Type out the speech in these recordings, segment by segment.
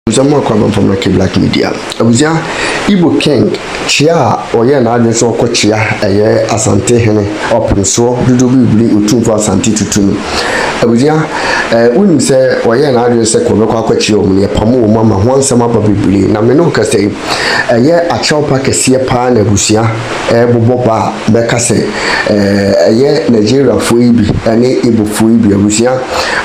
Uzama kwa from like Black Media. Abuzia Igbo King chia oye na adwen so ko chia eye asante hene opinso dudu bibli Otumfour asante tutumi. Abuzia unim se oye na adwen se ko kwa chia omne pamo mama ho ansam aba bibli na me no ka se eye achopa kese pa na abusia boboba be ka se eye Nigeria fo ibi ene Igbo fo ibi abusia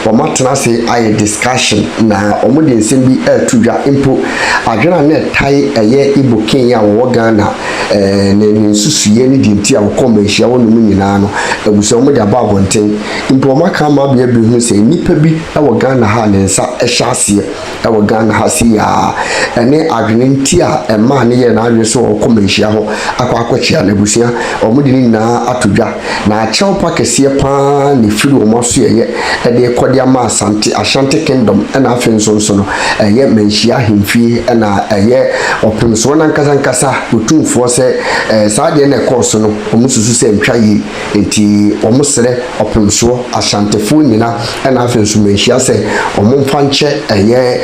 o matena se aye discussion na omode nsem bi tudwa impo adwena na tai eye Igbo King ya wo Ghana ne nsusuye ni dinti a wo komehia wo no nyina no abuso mo de aba bonten impo maka ma bia bi hu se nipa bi wo Ghana ha ne nsa ehyaase wo Ghana ha si ya ene adwene nti a ema ne ye na adwe so wo komehia ho akwakwachia na abusia omo de ni na atodwa na achew pakese pa ne firi wo maso ye de kodi ama Ashanti Kingdom na afenso nso no eye Manhyia hemfie na eye opemso na nkasa Otumfour se saade na course no omususu se ntwaye enti omusere opemso Ashantefo nyina na afenso Manhyia se omumfa nche eye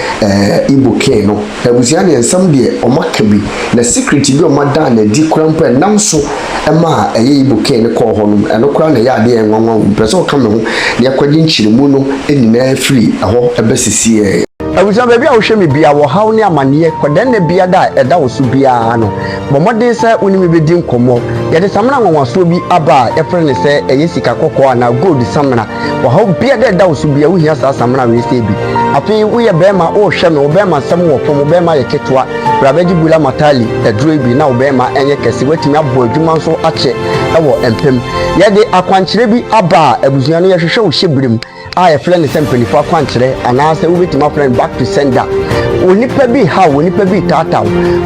Igbo King no abusia ne nsam de omakabi na secret bi omada na di krampa namso ema eye Igbo King ne ko honum eno kra na ya de enwanwa pese o kame ho ne akwadi nchirimu no enina free aho ebesisi abuja baby a wo hwe me bia wo haw ne amane kodan na bia da eda wo so bia no bomode se oni me bedi nkomo ye de samna nwanwaso bi aba e frɛ ne se eye sika kokko na gold samna wo haw bia da eda wo so bia wo hia sa samna we se bi afi wo ye bema wo hwe me wo bema sam wo pom bema ye ketwa brabeji bula matali edro bi na wo bema enye kese watimi abo adwuma so ache ewo empem ye de akwankyere bi aba abuja no ye hwehwe wo hyebrim a friend is simply for kwankyere anase wo betima friend back to sender onipa bi ha onipa bi tata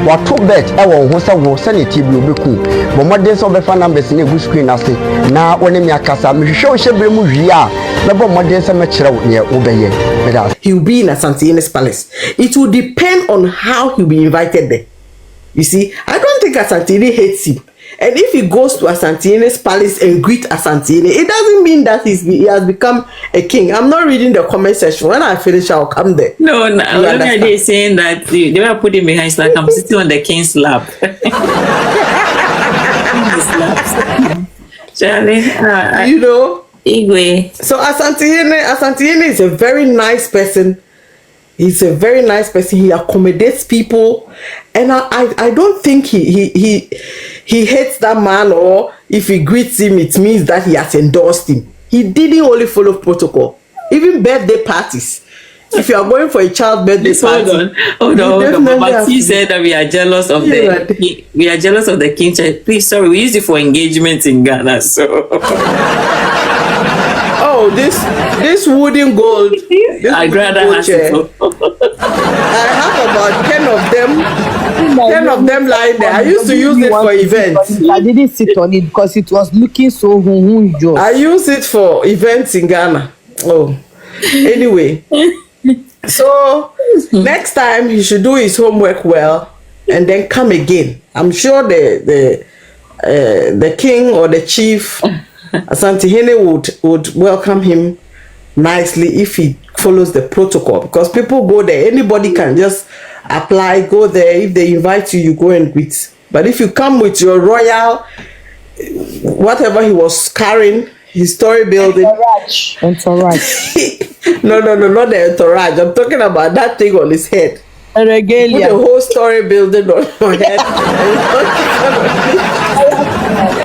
wato bet e wo ho se wo sanity bi obeku bomode so be fa numbers na egu screen ase na woni mi akasa me hwehwe wo hyebere mu hwi a na bomode se me kyere wo ne wo beye he will be in Ashanti's palace. It will depend on how he'll be invited there. You see, I don't think Ashanti hates him. And if he goes to Ashanti's palace and greet Ashanti, it doesn't mean that he has become a king. I'm not reading the comment section. When I finish, I'll come there. No, they're saying that they were putting behind. It's like I'm sitting on the king's lap. Charlie, you know. Igwe. So Ashanti is a very nice person. He's a very nice person. He accommodates people, and I don't think he hates that man, or if he greets him, it means that he has endorsed him. He didn't only follow protocol, even birthday parties. If you are going for a child birthday party, hold on. But he said that we are jealous of the king. Please, sorry, we use it for engagement in Ghana. So. Oh, this wooden gold. I'd rather have it. I have about 10 of them lying there. I used to use it for events. I didn't sit on it because it was looking so joy. I use it for events in Ghana. Oh, anyway. So next time he should do his homework well and then come again. I'm sure the king or the chief Asante would welcome him nicely if he follows the protocol, because people go there, anybody can just apply, go there. If they invite you, you go and greet. But if you come with your royal whatever he was carrying, his story building entourage. No, not the entourage. I'm talking about that thing on his head. A regalia. Put the whole story building on your head.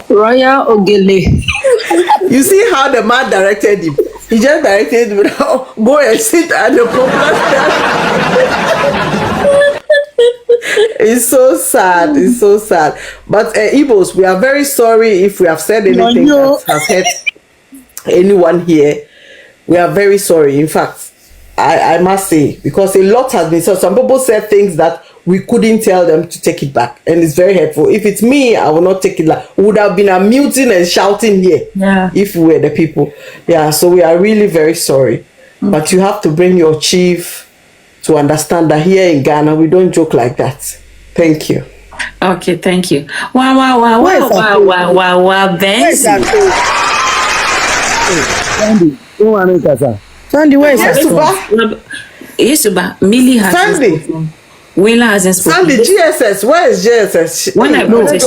Royal Ogele. You see how the man directed him? He just directed him, go and sit at the popular It's so sad. It's so sad. But Igbos, we are very sorry if we have said anything that has hurt anyone here. We are very sorry. In fact, I must say, because a lot has been said. Some people said things that we couldn't tell them to take it back, and it's very hurtful. If it's me, I will not take it back. We would have been muting and shouting here if we were the people. Yeah, so we are really very sorry. But you have to bring your chief to understand that here in Ghana, we don't joke like that. Thank you. Okay, thank you. Wow, Ben. Sandy, where is that? Yesuba, Millie has Sandy. Willa hasn't spoken. Sandy, GSS. Where is GSS? When I brought her,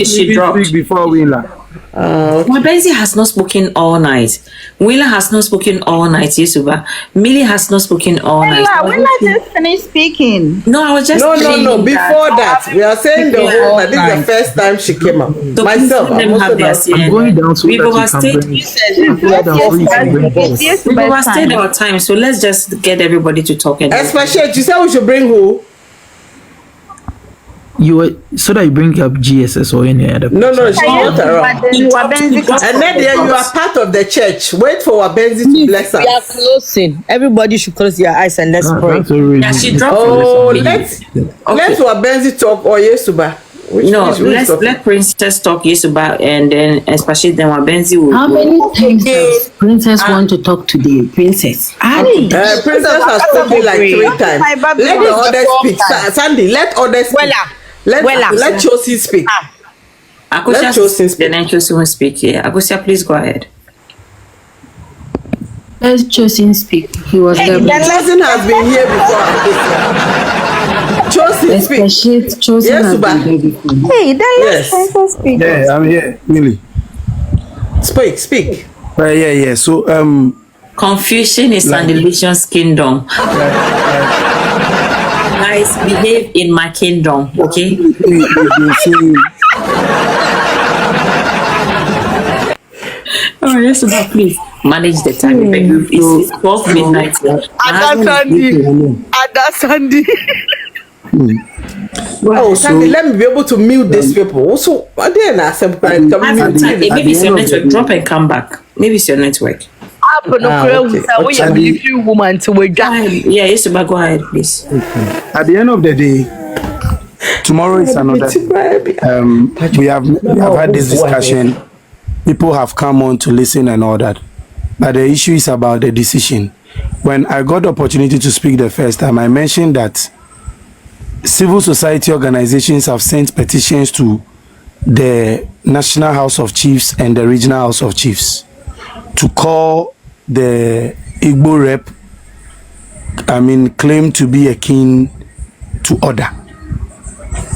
she dropped. Speak before Willa. Benzi has not spoken all night. Willa has not spoken all night, Yesuba. Millie has not spoken all night. Willa just finished speaking. No, I was just No. saying Before that, we are saying the whole that this is the first time she came up. So Myself, let them I'm have also their not. say. I'm going down so We've that overstayed. you can bring We've overstayed our time, so let's just get everybody to talk. And Especially, you said we should bring who? so that you bring up GSS or any other. No, she's not around. And And then you are part of the church. Wait for Wabenzi to bless we are us. closing. Everybody should close their eyes and let's pray. That's already. Yeah, she dropped. Oh, Okay. let's Wabenzi talk or Yesuba. Which Let Princess talk Yesuba, and then especially then Wabenzi will. How many times does Princess want to talk today? Princess. Princess has spoken like 3 times. Let the others speak. Sandy, let others speak. Let Chosi speak. Akosia, Let Chosi speak. then Chosi will speak here. Akosia, please go ahead. Let Chosin speak. He was there. Chosin has been here before. Chosi speak. Especially Chosin Yes, has Uba. been there before. Hey, then Yes. let's speak. Yeah, I'm here, really. Speak. Yeah. So Confusion is Sandalation's kingdom. Guys, behave in my kingdom, okay? Oh, yes, Uba, please manage the time. It's 12 midnight. Sandy. Oh, Sandy, let me be able to mute these people. Also, what they are some kind of Maybe it's your network. Drop and come back. Maybe it's your network. Woman to wait. Yeah, yes, Uba, go ahead, please. at the end of the day, tomorrow is another. We have had this discussion. People have come on to listen and all that, but the issue is about the decision. When I got the opportunity to speak the first time, I mentioned that civil society organizations have sent petitions to the National House of Chiefs and the Regional House of Chiefs to call the Igbo rep, claim to be a king, to order,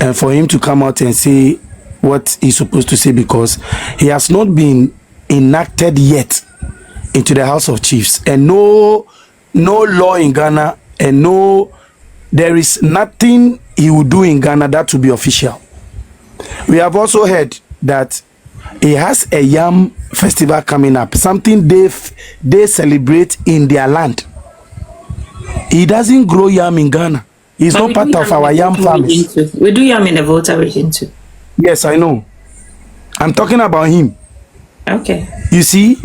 and for him to come out and say what he's supposed to say, because he has not been enacted yet into the House of Chiefs, and no law in Ghana, and there is nothing he will do in Ghana that will be official. We have also heard that he has a yam festival coming up, something they celebrate in their land. He doesn't grow yam in Ghana. He's not part of our yam farmers. We do yam in the Volta region too. Yes, I know. I'm talking about him. Okay. You see,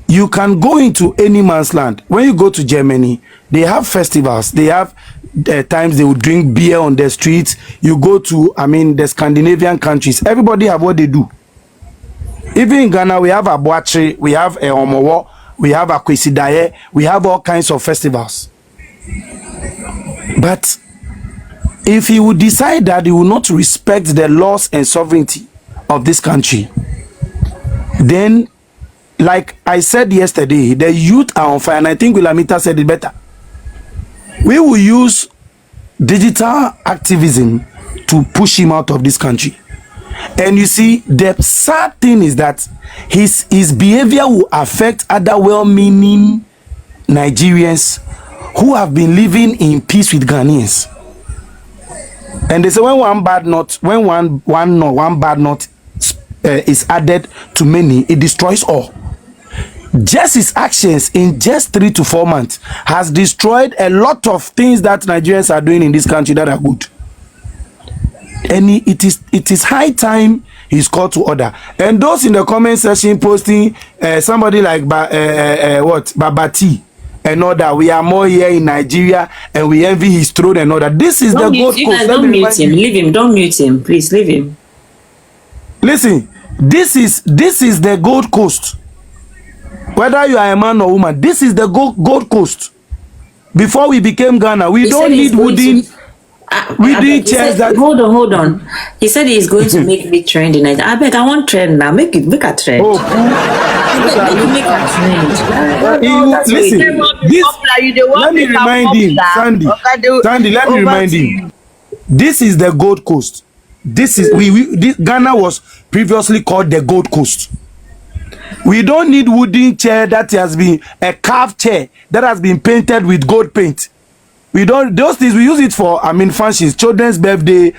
you can go into any man's land. When you go to Germany, they have festivals. They have times they will drink beer on the streets. You go to, the Scandinavian countries. Everybody have what they do. Even in Ghana, we have a Boache, we have a Omowo, we have a Kwesidaye, we have all kinds of festivals. But if he would decide that he will not respect the laws and sovereignty of this country, then, like I said yesterday, the youth are on fire, and I think Willamita said it better. We will use digital activism to push him out of this country. And you see, the sad thing is that his behavior will affect other well-meaning Nigerians who have been living in peace with Ghanaians. And they say when one bad note is added to many, it destroys all. Just his actions in just 3 to 4 months has destroyed a lot of things that Nigerians are doing in this country that are good. And it is high time he's called to order. And those in the comment section posting somebody like Babati and all that, we are more here in Nigeria and we envy his throne and all that. This is the Gold Coast. Don't mute him. Leave him. Don't mute him. Please leave him. Listen, this is the Gold Coast. Whether you are a man or woman, this is the Gold Coast. Before we became Ghana, we don't need wooden. Wooden chairs that. Hold on. He said he's going to make me trend in it. I beg, I want trend now. Make a trend. Oh, Make a trend. listen. Let me remind him, Sandy. Let me remind him. This is the Gold Coast. Ghana was previously called the Gold Coast. We don't need wooden chair that has been a carved chair that has been painted with gold paint. We don't, those things we use it for, functions, children's birthday,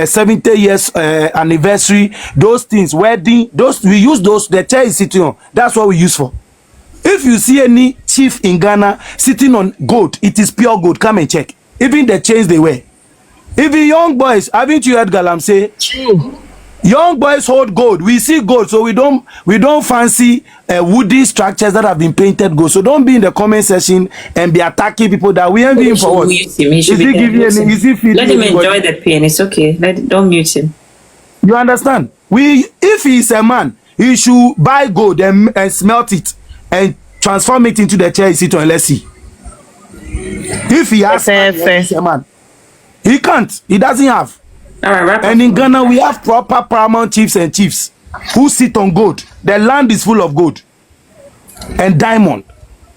70 years anniversary, those things, wedding, those we use those, the chair is sitting on. That's what we use for. If you see any chief in Ghana sitting on gold, it is pure gold. Come and check. Even the chains they wear. Even young boys, haven't you heard Galam say? True. Young boys hold gold. We see gold, so we don't fancy wooden structures that have been painted gold. So don't be in the comment section and be attacking people that we envy him for what. Let him enjoy the pain. It's okay. Don't mute him. You understand? If he is a man, he should buy gold and smelt it and transform it into the chair he sit on. Let's see. If he has a man, he can't. He doesn't have. All right, and in Ghana, we have proper paramount chiefs and chiefs who sit on gold. The land is full of gold and diamond.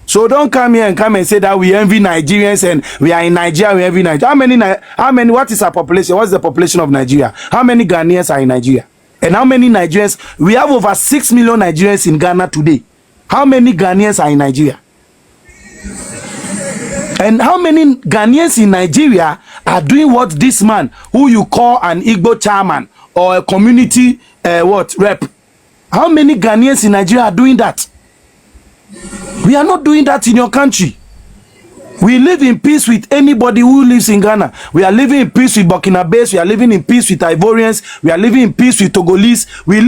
So don't come here and say that we envy Nigerians and we are in Nigeria, we envy Nigeria. How many, what is our population? What is the population of Nigeria? How many Ghanaians are in Nigeria? And how many Nigerians? We have over 6 million Nigerians in Ghana today. How many Ghanaians are in Nigeria? And how many Ghanaians in Nigeria are doing what this man, who you call an Igbo chairman or a community rep? How many Ghanaians in Nigeria are doing that? We are not doing that in your country. We live in peace with anybody who lives in Ghana. We are living in peace with Burkinabés. We are living in peace with Ivorians. We are living in peace with Togolese. We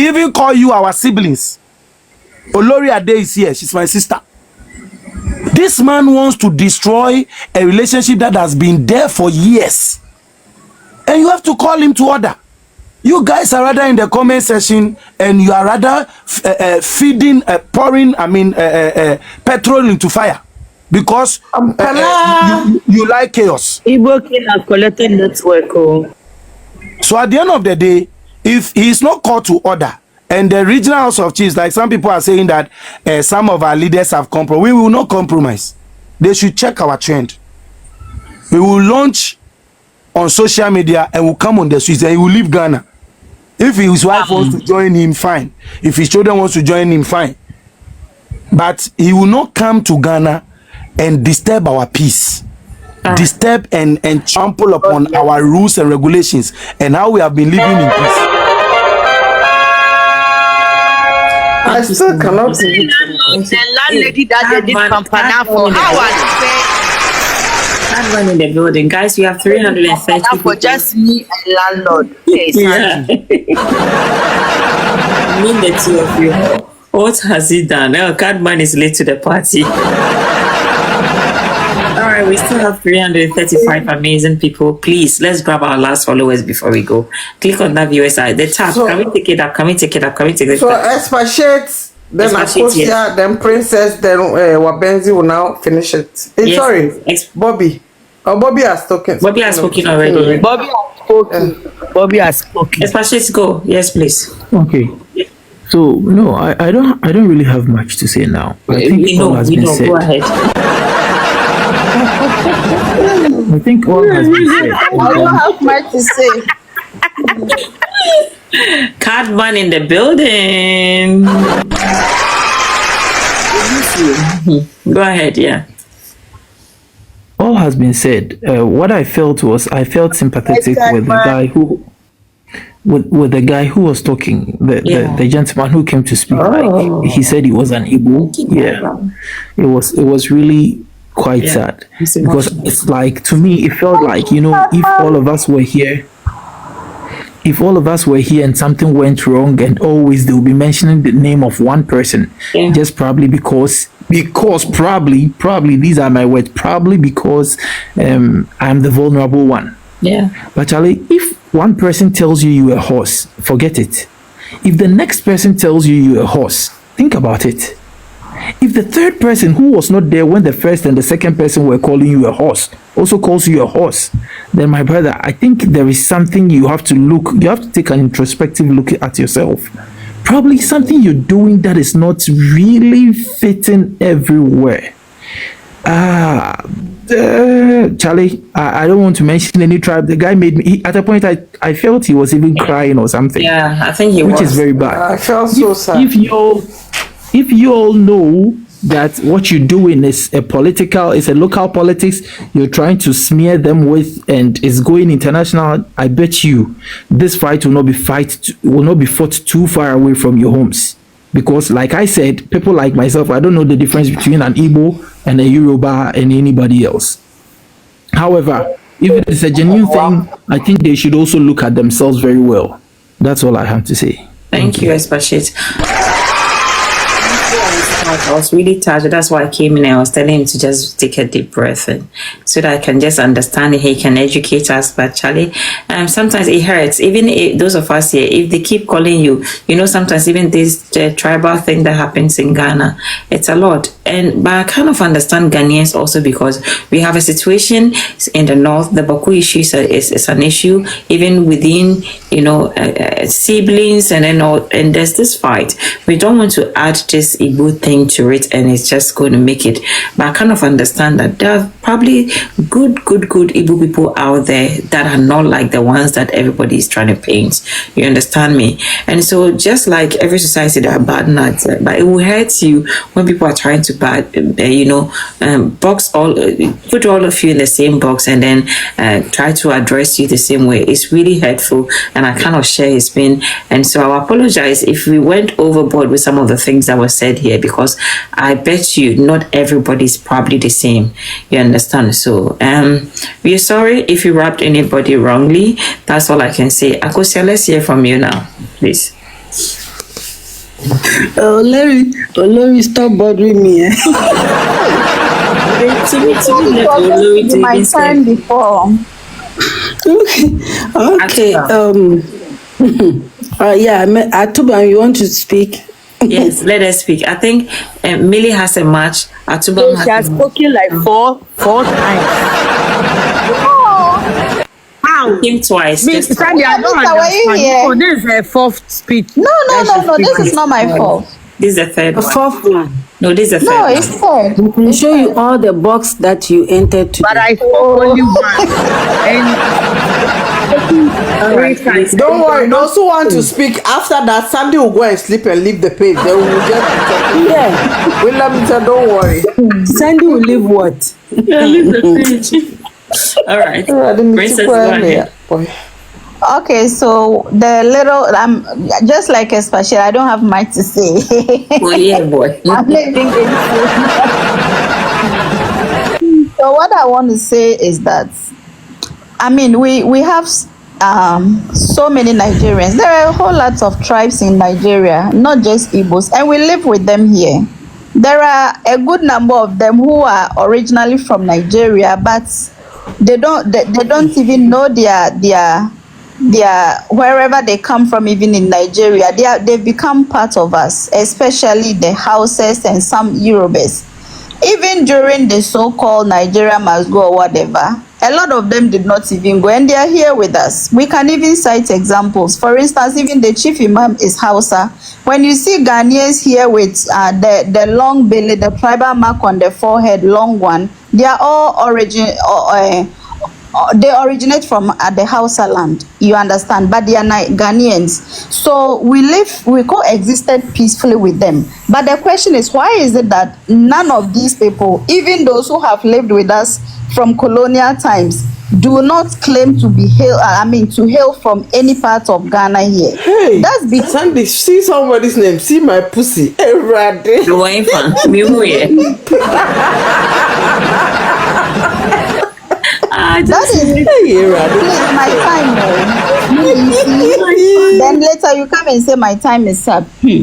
even call you our siblings. Olori Ade is here. She's my sister. This man wants to destroy a relationship that has been there for years. And you have to call him to order. You guys are rather in the comment section and you are rather pouring petrol into fire. Because you like chaos. Igbo King has collected network. Oh. So at the end of the day, if he is not called to order, and the regional House of Chiefs, like some people are saying that some of our leaders have compromised. We will not compromise. They should check our trend. We will launch on social media and will come on the streets and he will leave Ghana. If his wife wants to join him, fine. If his children wants to join him, fine. But he will not come to Ghana and disturb our peace. Disturb and trample upon our rules and regulations and how we have been living in peace. I still cannot believe the landlady that they did campaign for. How are I'm running the building, guys. We have 330 for just me and landlord. Yeah. I mean the two of you. What has he done? Oh, Cadman is late to the party. All right, we still have 335 amazing people. Please, let's grab our last followers before we go. Click on that viewer side. The tab. So, can we take it up? Can we take it up? Can we take it up? So, Expatiate, then Akosia, yes. Then Princess, then Wabenzi will now finish it. Yes. Sorry, Bobby. Oh, Bobby has spoken. Bobby has spoken already. Bobby has spoken. Bobby has spoken. Expatiate, go. Yes, please. Okay. So no, I don't really have much to say now. I think all has been said. Go ahead. I think all has been said. I don't have much to say. Cardman in the building. Go ahead, yeah. All has been said. What I felt was I felt sympathetic with the guy who. With the guy who was talking, the gentleman who came to speak, like he said he was an Igbo. Yeah, it was really quite sad because it's like, to me it felt like, you know, if all of us were here and something went wrong, and always they'll be mentioning the name of one person, just probably because probably these are my words, probably because I'm the vulnerable one. Yeah. But Charlie, if one person tells you're a horse, forget it. If the next person tells you're a horse, think about it. If the third person who was not there when the first and the second person were calling you a horse also calls you a horse, then my brother, I think there is something you have to take an introspective look at yourself. Probably something you're doing that is not really fitting everywhere. Charlie, I don't want to mention any tribe. The guy made me, at a point, I felt he was even crying or something. Yeah, I think he was. Which is very bad. I felt so sad. If you all know that what you're doing is a local politics, you're trying to smear them with, and is going international, I bet you this fight will not be fought too far away from your homes. Because like I said, people like myself, I don't know the difference between an Igbo and a Yoruba and anybody else. However, if it is a genuine thing, I think they should also look at themselves very well. That's all I have to say. Thank you, Espachit. I was really touched. That's why I came in and I was telling him to just take a deep breath and so that I can just understand he can educate us. But Charlie, sometimes it hurts. Even if those of us here, if they keep calling you, sometimes even this tribal thing that happens in Ghana, it's a lot. But I kind of understand Ghanaians also because we have a situation in the north. The Baku issue is an issue, even within, siblings and there's this fight. We don't want to add this Igbo thing to it and it's just going to make it. But I kind of understand that there are probably good Igbo people out there that are not like the ones that everybody is trying to paint. You understand me? And so just like every society, there are bad nuts, but it will hurt you when people are trying to put all of you in the same box and then try to address you the same way. It's really hurtful, and I cannot share his pain. And so I apologize if we went overboard with some of the things that were said here, because I bet you not everybody is probably the same. You understand? So we are sorry if you rubbed anybody wrongly. That's all I can say. Akosia, let's hear from you now, please. Oh, Larry, stop bothering me. My time before. Okay. Yeah, Atuba, you want to speak? Yes, let us speak. I think Millie has a match. Atuba She has spoken like four times. How? Him twice. Miss Sandy, I don't understand. Oh, this is her fourth speech. No. This is not my fault. This is the third one. Fourth one. No, this is the third No, one. it's third. We can show you all the box that you entered today. But I spoke only once. And Don't worry, those who want to speak after that, Sandy will go and sleep and leave the page. They will just be talking. Yeah. We'll let me tell, don't worry. Sandy will leave what? Yeah, leave the page. All right. Princess, go ahead. Okay, so the little, just like a special, I don't have much to say. Oh, yeah, boy. I'm living in. So what I want to say is that, we have so many Nigerians. There are a whole lot of tribes in Nigeria, not just Igbos, and we live with them here. There are a good number of them who are originally from Nigeria, but they don't even know their wherever they come from, even in Nigeria, they've become part of us, especially the Hausas and some Yorubas. Even during the so-called Nigeria must go or whatever, a lot of them did not even go, and they are here with us. We can even cite examples. For instance, even the chief imam is Hausa. When you see Ghanaians here with the long belly, the tribal mark on the forehead, long one, they are all they originate from the Hausa land, you understand, but they are Ghanaians. So we coexisted peacefully with them. But the question is, why is it that none of these people, even those who have lived with us from colonial times, do not claim to be to hail from any part of Ghana here? Hey, that's because Sandy, see somebody's name, see my pussy. That is my time. Then later you come and say my time is up. You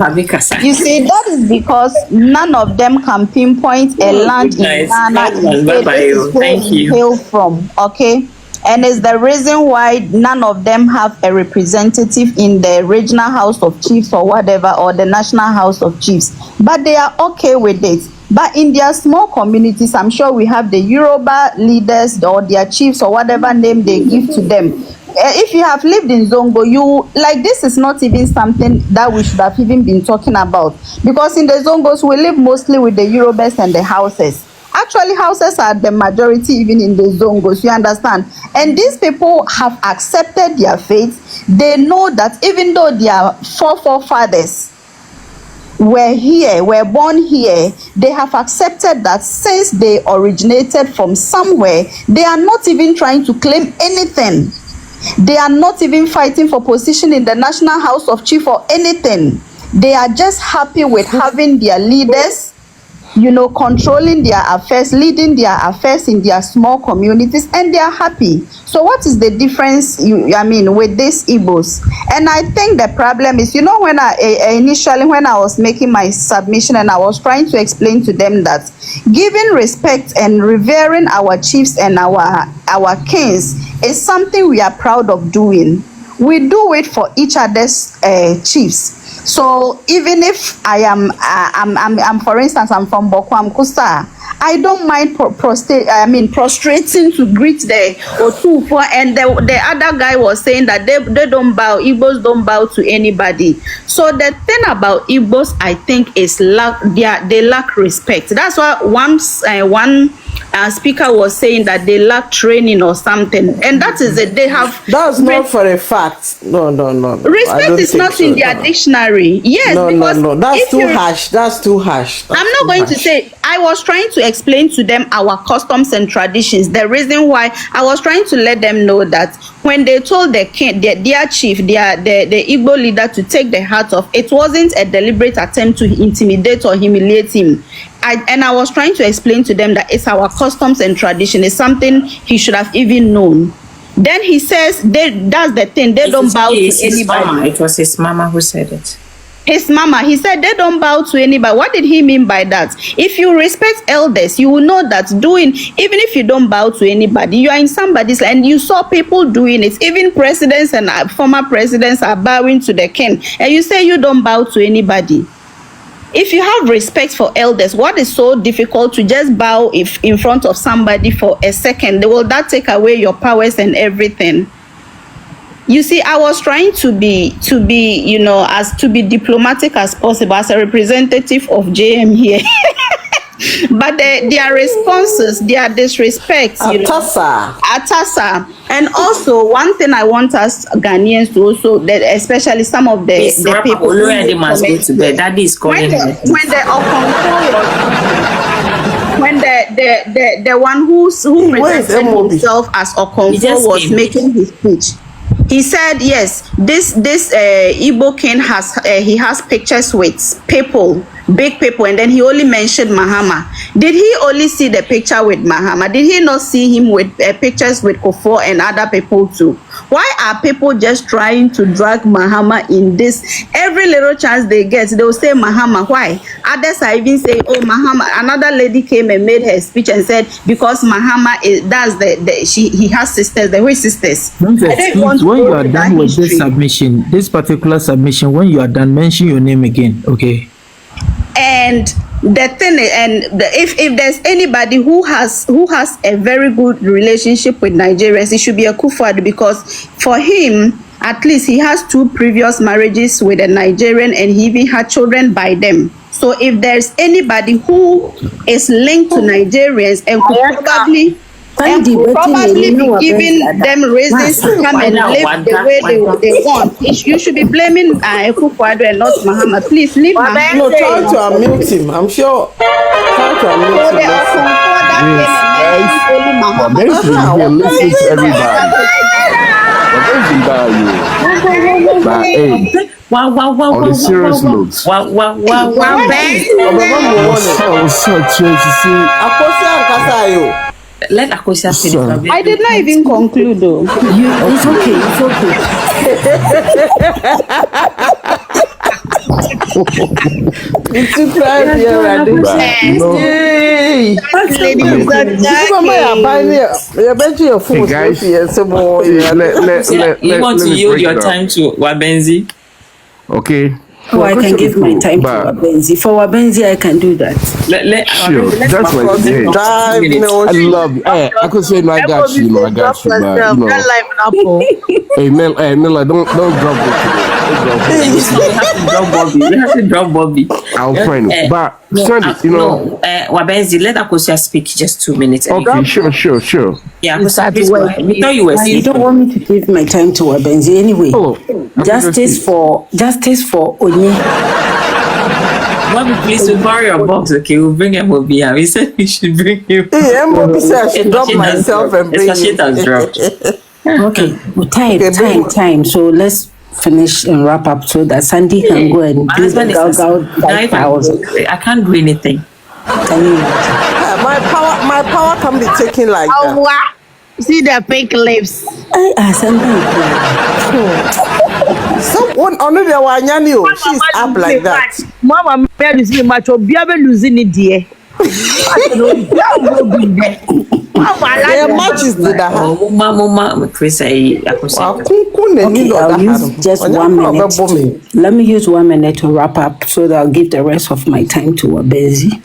see, that is because none of them can pinpoint a land in Ghana where they hail from. Okay, and it's the reason why none of them have a representative in the regional House of Chiefs or whatever, or the National House of Chiefs. But they are okay with it. But in their small communities, I'm sure we have the Yoruba leaders or their chiefs or whatever name they give to them. If you have lived in Zongo, you like, this is not even something that we should have even been talking about, because in the Zongos we live mostly with the Yorubas and the houses. Actually, houses are the majority even in the Zongos, you understand? And these people have accepted their fate. They know that even though their forefathers were born here, they have accepted that since they originated from somewhere, they are not even trying to claim anything. They are not even fighting for position in the National House of Chief or anything. They are just happy with having their leaders, you know, controlling their affairs, leading their affairs in their small communities, and they are happy. So what is the difference, with these Igbos? And I think the problem is, you know, when initially when I was making my submission and I was trying to explain to them that giving respect and revering our chiefs and our kings is something we are proud of doing. We do it for each other's chiefs. So even if I'm for instance, I'm from Bokwam Kusa, I don't mind prostrating to greet the Otumfour, and the other guy was saying that they don't bow, Igbos don't bow to anybody. So the thing about Igbos, I think, is they lack respect. That's why one speaker was saying that they lack training or something, and that is it. They have. That's not for a fact. No. Respect is not in their dictionary. Yes, no. That's too harsh. That's too harsh. I'm not going to say. I was trying to explain to them our customs and traditions. The reason why I was trying to let them know that when they told the king, their chief, the Igbo leader, to take the hat off, it wasn't a deliberate attempt to intimidate or humiliate him. I was trying to explain to them that it's our customs and tradition. It's something he should have even known. Then he says, that's the thing. They don't bow to anybody. It was his mama who said it. His mama, he said they don't bow to anybody. What did he mean by that? If you respect elders, you will know that even if you don't bow to anybody, you are in somebody's, and you saw people doing it. Even presidents and former presidents are bowing to the king, and you say you don't bow to anybody. If you have respect for elders, what is so difficult to just bow in front of somebody for a second? Will that take away your powers and everything? You see, I was trying to be diplomatic as possible as a representative of JM here. But their responses, their disrespect, Atasa. And also, one thing I want us Ghanaians to also, that especially some of the people who must go to bed. That is calling when the one who presented himself as Otumfour was making his speech, he said, yes, this Igbo king has pictures with people, big people, and then he only mentioned Mahama. Did he only see the picture with Mahama? Did he not see him with pictures with Kufuor and other people too? Why are people just trying to drag Mahama in this? Every little chance they get, they will say Mahama. Why? Others are even saying, oh, Mahama. Another lady came and made her speech and said, because Mahama he has sisters, the way sisters. When you are done with this particular submission, when you are done, mention your name again, okay? And the thing is, if there's anybody who has a very good relationship with Nigerians, it should be Akufo-Addo, because for him, at least he has 2 previous marriages with a Nigerian, and he even had children by them. So if there's anybody who is linked to Nigerians and could probably be giving them reasons to come and live the way they want, you should be blaming Akufo-Addo and not Mahama. Please leave Mahama. No, try to unmute him. I'm sure. Try to unmute him. Listen to everybody. Wow. On a serious note. Wow. Let Akosia finish. I did not even conclude though. It's okay. It's a crime here, But, you know, Yay! Ladies and You're betting your food. guys. Yes, boy. You want to yield your time to Wabenzi? Okay. Oh, I can give my time to Wabenzi. For Wabenzi, I can do that. Sure, that's my thing. I love you. Hey, I could say, no, I got you, no, I got you, but you know. Hey, Mel, don't drop it today. We have to drop Bobby. I'll find it. But, Sandy, you know. Wabenzi, let Akosia speak just 2 minutes. Okay, sure. Yeah, we thought you were You don't want me to give my time to Wabenzi anyway. Oh, Justice for Onye. Mommy, please, we'll borrow your box, okay? We'll bring him over here. We said we should bring him. Yeah, Bobby said I should drop myself and bring Especially has dropped. Okay, well, time. So let's finish and wrap up so that Sandy can go and do the gal. I can't do anything. Can you? My power can be taken like that. See the fake lips. So one only the one she's up like that. Mama made this much of Biabe losing it, dear. Their matches did that. Mama, Chris, Okay, I'll use just 1 minute. Let me use 1 minute to wrap up so that I'll give the rest of my time to Wabenzi.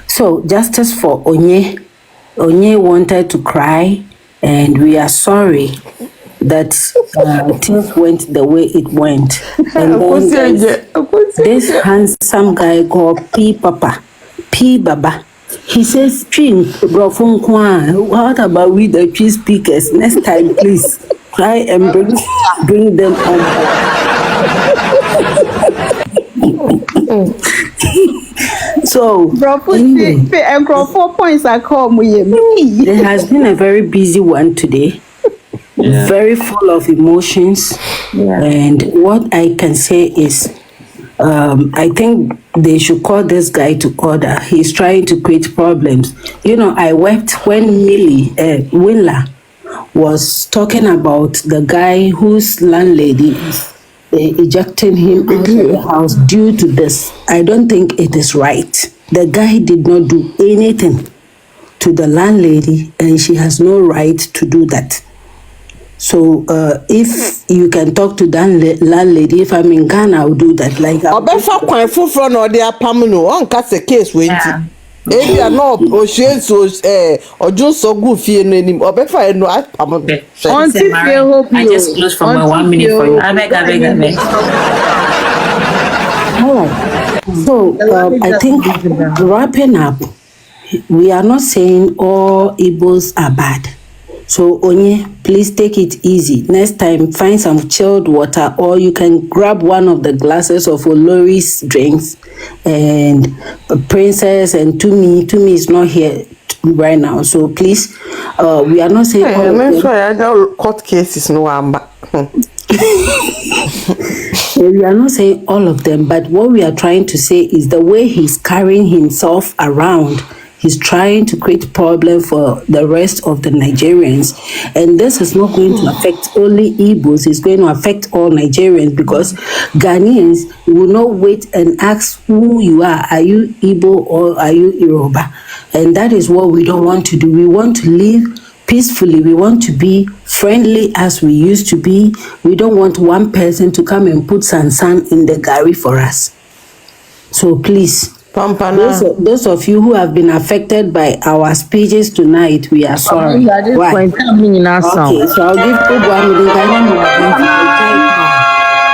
So, justice for Onye. Onye wanted to cry, and we are sorry that things went the way it went. And then this handsome guy called P Baba. He says, what about we the tree speakers? Next time, please try and bring them on board. So, anyway, and 4 points are come with me. It has been a very busy one today. Yeah. Very full of emotions. Yeah. And what I can say is, I think they should call this guy to order. He's trying to create problems. You know, I wept when Winla was talking about the guy whose landlady is ejecting him out of the house due to this. I don't think it is right. The guy did not do anything to the landlady, and she has no right to do that. So if you can talk to that landlady, if I'm in Ghana, I'll do that. Like case waiting. Maybe I know or just so good feeling or better no I just close for my 1 minute for you. I beg. All right. So I think wrapping up, we are not saying all Igbos are bad. So Onye, please take it easy. Next time, find some chilled water, or you can grab one of the glasses of Olori's drinks. And Princess and Tumi is not here right now. So please, we are not saying all of them. I know court cases no We are not saying all of them, but what we are trying to say is the way he's carrying himself around. He's trying to create problem for the rest of the Nigerians. And this is not going to affect only Igbos. It's going to affect all Nigerians, because Ghanaians will not wait and ask who you are. Are you Igbo or are you Yoruba? And that is what we don't want to do. We want to live peacefully. We want to be friendly as we used to be. We don't want one person to come and put sansan in the gari for us. So please, those of you who have been affected by our speeches tonight, we are sorry. Why? Okay, so I'll give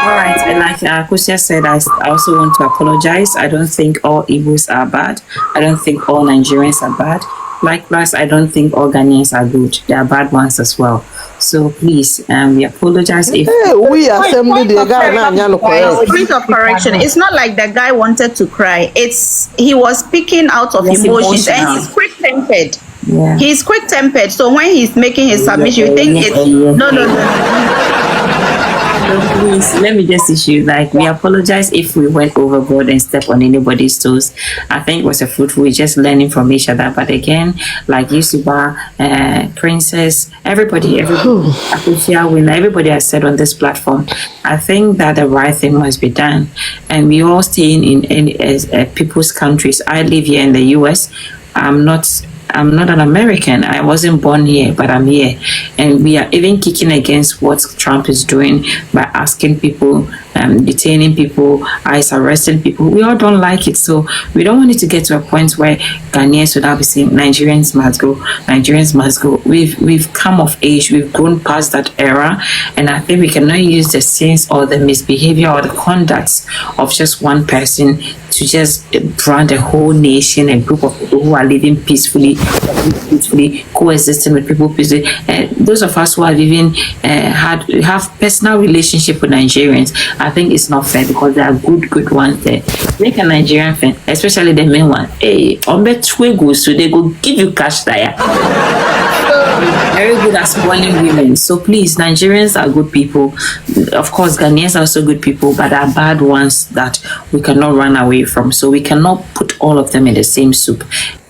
all right, and like Kusia said, I also want to apologize. I don't think all Igbos are bad. I don't think all Nigerians are bad. Likewise, I don't think all Ghanaians are good. There are bad ones as well. So please, we apologize if we assembled the guy. Point of correction. It's not like the guy wanted to cry. He was speaking out of emotions, and he's quick-tempered. Yeah. He's quick-tempered. So when he's making his submission, you think it's no. So please, let me just issue, like, we apologize if we went overboard and stepped on anybody's toes. I think it was a fruitful, we're just learning from each other. But again, like Yusuba, Princess, everybody, Akusha, Winner, everybody has said on this platform, I think that the right thing must be done. And we all staying in people's countries. I live here in the US. I'm not an American. I wasn't born here, but I'm here. And we are even kicking against what Trump is doing by asking people, detaining people, ICE arresting people. We all don't like it. So we don't want it to get to a point where Ghanaians would now be saying, Nigerians must go, Nigerians must go. We've come of age. We've grown past that era. And I think we cannot use the sins or the misbehavior or the conducts of just one person to just brand a whole nation, a group of people who are living peacefully, coexisting with people peacefully. Those of us who have even have personal relationship with Nigerians, I think it's not fair because there are good ones there. Make a Nigerian fan, especially the main one. Hey, on bet so they go give you cash there. Very good at spoiling women. So please, Nigerians are good people. Of course, Ghanaians are also good people, but are bad ones that we cannot run away from. So we cannot put all of them in the same soup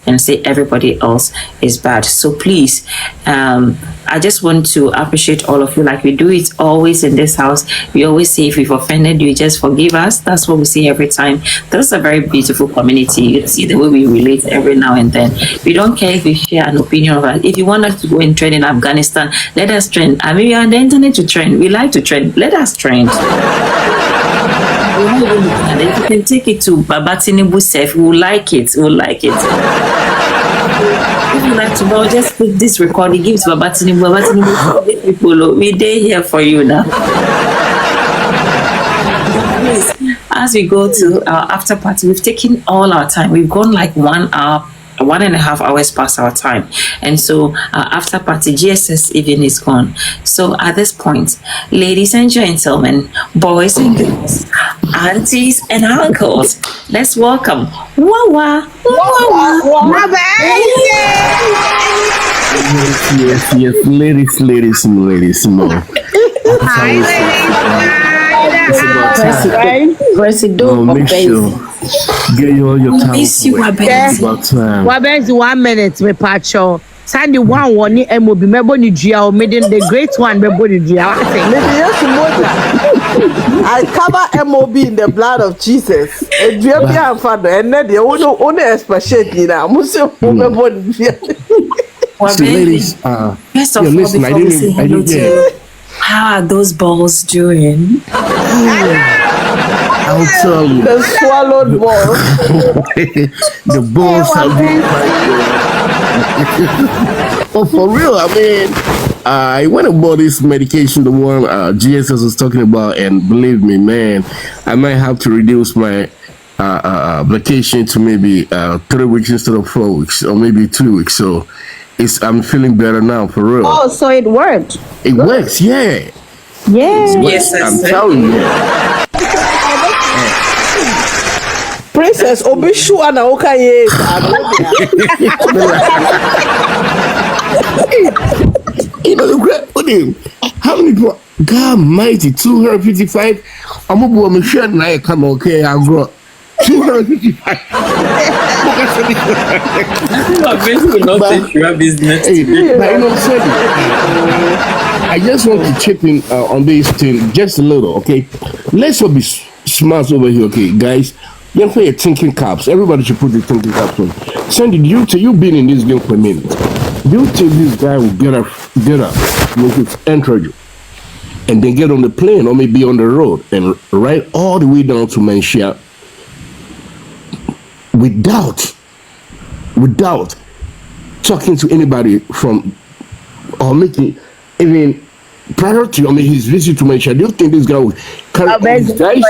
and say everybody else is bad. So please, I just want to appreciate all of you, like we do it always in this house. We always say, if we've offended you, just forgive us. That's what we say every time. That's a very beautiful community. You see the way we relate every now and then. We don't care if we share an opinion of us. If you want us to go and trend in Afghanistan, let us trend. I mean, we are on the internet to trend. We like to trend. Let us trend. If you can take it to Babatinibu Sef, we'll like it. We'll like it. If you like to know, just put this recording, gives Babatinibu people. We're here for you now. Please, as we go to our after party, we've taken all our time. We've gone like 1 hour. 1.5 hours past our time, and so after party GSS even is gone. So at this point, ladies and gentlemen, boys and girls, aunties and uncles, let's welcome Wawa. Yes, ladies, no. Hi, President. Get all your time. Wabenzi 1 minute, me pacho. Sandy one MOB, mebo ni jia, or made the great one, mebo ni jia. I cover MOB in the blood of Jesus. And father, and then the only especially now. Ladies, first of all, listen, I didn't hear. How are those balls doing? I'll tell you. The swallowed balls. The balls have been Oh, for real, I mean, I went and bought this medication, the one GSS was talking about, and believe me, man, I might have to reduce my vacation to maybe 3 weeks instead of 4 weeks, or maybe 2 weeks. So I'm feeling better now, for real. Oh, so it worked. It works, yeah. Yeah. Yes, I'm telling you. Princess Obishu and Okaye. You know, how many people? God mighty, 255. I'm a boy, Michelle, and I come okay, I'll grow 255. I just want to chip in on this thing just a little, okay? Let's all be smart over here, okay, guys? You play your thinking caps. Everybody should put the thinking caps on. Sandy, you've been in this game for a minute. You think this guy will get up, enter you, and then get on the plane or maybe on the road and ride all the way down to Manhyia without talking to anybody from or making even prior to his visit to Manhyia? Do you think this guy will carry all these guys?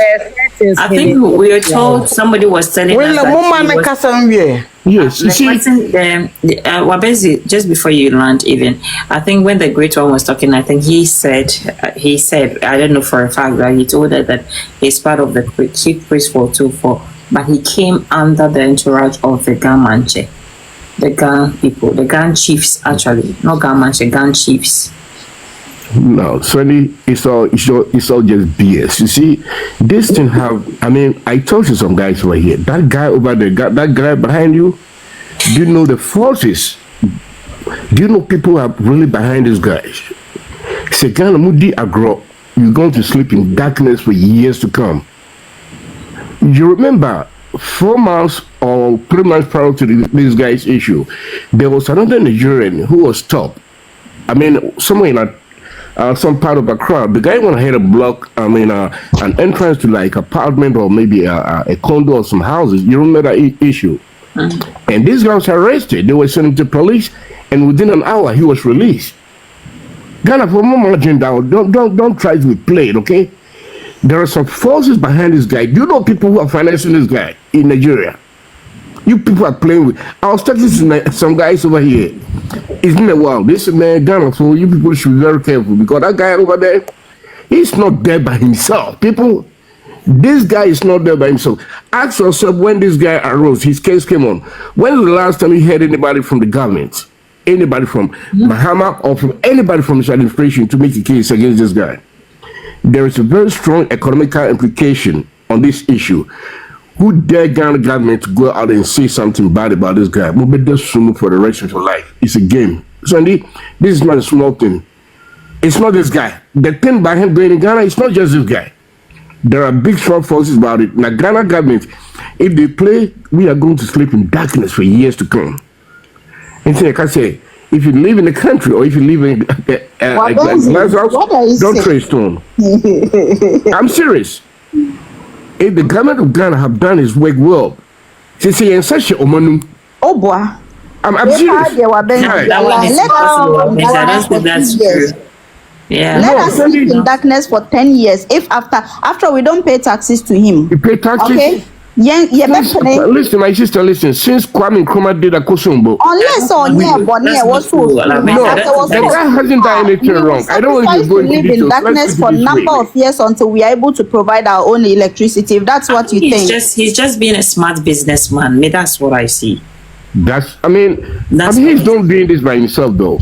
I think we were told, somebody was telling us that yes, you see, Wabezi, just before you land, even I think when the great one was talking, I think he said, I don't know for a fact that he told her that he's part of the chief priest for Otumfour, but he came under the entourage of the Gan Manche, the Gan people, the Gan chiefs, actually, not Gan Manche, Gan chiefs. No, Sonny, it's all just BS. You see, this thing have. I mean, I told you some guys over here. That guy over there, that guy behind you. Do you know the forces? Do you know people are really behind this guy? Sekana Mudi Agro, you're going to sleep in darkness for years to come. You remember 4 months or 3 months prior to this guy's issue, there was another Nigerian who was stopped. I mean, somewhere in some part of a crowd. The guy went ahead and block, an entrance to like apartment or maybe a condo or some houses. You remember that issue? And this guy was arrested. They were sent him to police, and within an hour he was released. Ghana, for more agenda, don't try to be played, okay? There are some forces behind this guy. Do you know people who are financing this guy in Nigeria? You people are playing with. I was talking to some guys over here. It's been a while. This man, Ghana, so you people should be very careful because that guy over there, he's not there by himself. People, this guy is not there by himself. Ask yourself when this guy arose, his case came on. When was the last time you heard anybody from the government, anybody from Manhyia or from anybody from his administration to make a case against this guy? There is a very strong economical implication on this issue. Who dare Ghana government to go out and say something bad about this guy? We'll be just for the rest of your life. It's a game. So indeed, this is not a small thing. It's not this guy. The thing by him going in Ghana, it's not just this guy. There are big strong forces about it. Now, Ghana government, if they play, we are going to sleep in darkness for years to come. And so I can say, if you live in the country or if you live in like Lazarus, don't trade stone. I'm serious. If the government of Ghana have done his work well, since he in such a omanu. Oh boy. I'm serious. That's true. Yeah. Let us sleep in darkness for 10 years. If after we don't pay taxes to him. You pay taxes? Okay. Listen, my sister, listen. Since Kwame Nkrumah did a Kosombo. Unless on the guy hasn't done anything wrong. I don't want to go into live in darkness for a number of years until we are able to provide our own electricity. If that's what you think. He's just being a smart businessman. That's what I see. He's not doing this by himself though.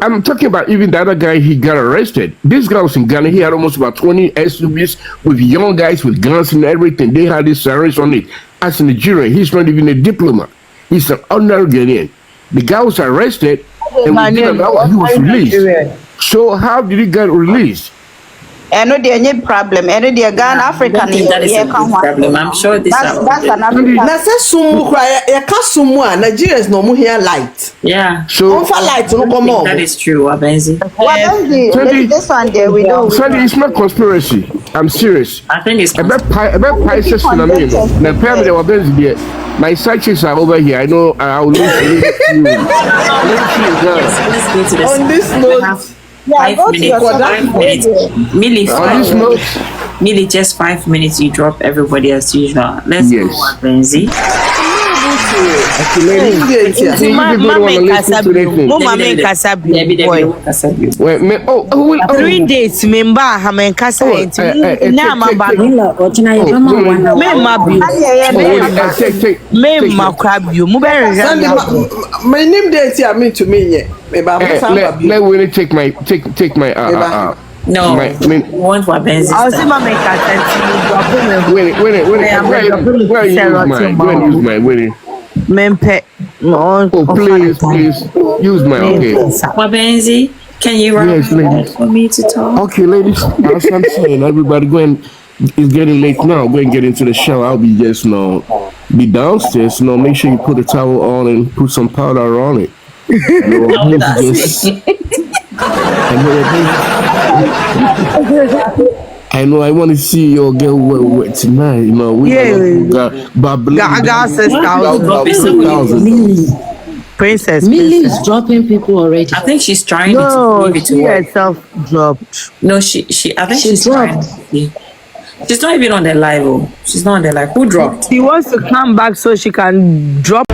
I'm talking about even the other guy, he got arrested. This guy was in Ghana, he had almost about 20 SUVs with young guys with guns and everything. They had this sirens on it. As a Nigerian, he's not even a diplomat. He's an ordinary Ghanaian. The guy was arrested and within an hour he was released. So how did he get released? I know there any problem. I know there Ghana African. That is a problem. I'm sure that's another. Nigerians no more here light. Yeah. So light no come on. That is true, Abenzi. This one there we don't. Sandy, it's not conspiracy. I'm serious. I think it's about prices phenomenon. The family were busy. My searches are over here. I know I'll leave you. Let's go to on this note. 5 minutes. Millie, 5 minutes. Millie, just 5 minutes. You drop everybody as usual. Let's go, Benzi. Three days, member, Hamen Casa. My name dates are me to me. Let me take my no, want what Benzi. I'll see my please use my okay. Wabenzi, can you write for me to talk? Okay, ladies, as I'm saying, everybody it's getting late now. Go and get into the shower. I'll be just be downstairs. Make sure you put a towel on and put some powder on it. I know I want to see your girl wet tonight. Princess Millie is dropping people already. I think she's trying to leave it to work. herself dropped. No, she I think she's dropped. She's not even on the live. She's not on the live. Who dropped? She wants to come back so she can drop.